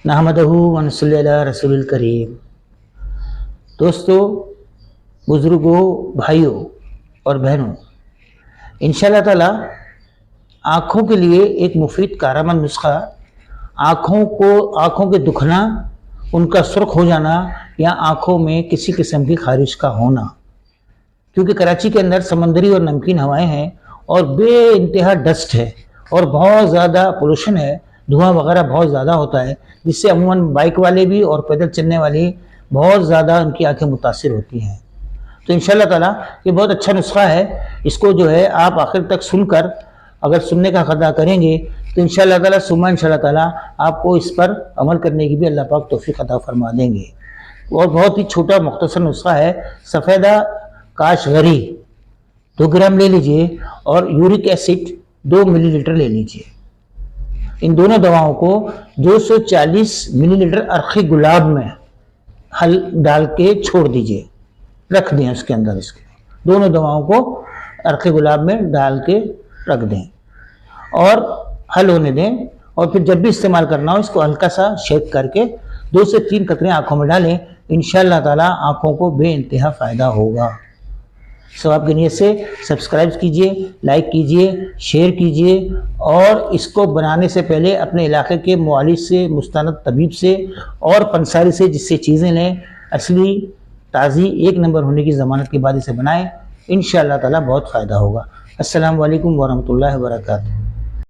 نحمدہ و نصلی علی رسول الکریم۔ دوستو، بزرگوں، بھائیوں اور بہنوں، انشاءاللہ تعالی آنکھوں کے لیے ایک مفید کارآمد نسخہ، آنکھوں کے دکھنا، ان کا سرخ ہو جانا یا آنکھوں میں کسی قسم کی خارش کا ہونا، کیونکہ کراچی کے اندر سمندری اور نمکین ہوائیں ہیں اور بے انتہا ڈسٹ ہے اور بہت زیادہ پولوشن ہے، دھواں وغیرہ بہت زیادہ ہوتا ہے، جس سے عموماً بائک والے بھی اور پیدل چلنے والے بہت زیادہ ان کی آنکھیں متاثر ہوتی ہیں۔ تو انشاءاللہ تعالیٰ یہ بہت اچھا نسخہ ہے، اس کو جو ہے آپ آخر تک سن کر اگر سننے کا ادا کریں گے تو انشاءاللہ تعالیٰ انشاءاللہ تعالیٰ آپ کو اس پر عمل کرنے کی بھی اللہ پاک توفیق عطا فرما دیں گے۔ اور بہت ہی چھوٹا مختصر نسخہ ہے۔ سفیدہ کاشغری 2 گرام لے لیجئے اور یورک ایسڈ 2 ملی لیٹر لے لیجئے۔ ان دونوں دواؤں کو 240 ملی لیٹر عرق گلاب میں حل ڈال کے چھوڑ دیجئے، رکھ دیں اس کے اندر، اس کے دونوں دواؤں کو عرق گلاب میں ڈال کے رکھ دیں اور حل ہونے دیں، اور پھر جب بھی استعمال کرنا ہو اس کو ہلکا سا شیک کر کے 2 سے 3 قطرے آنکھوں میں ڈالیں، انشاءاللہ تعالی آنکھوں کو بے انتہا فائدہ ہوگا۔ ثواب کی نیت سے سبسکرائب کیجئے، لائک کیجئے، شیئر کیجئے، اور اس کو بنانے سے پہلے اپنے علاقے کے معالج سے، مستند طبیب سے اور پنساری سے، جس سے چیزیں لیں، اصلی تازی 1 نمبر ہونے کی ضمانت کے بعد اسے بنائیں، انشاءاللہ تعالی بہت فائدہ ہوگا۔ السلام علیکم ورحمۃ اللہ وبرکاتہ۔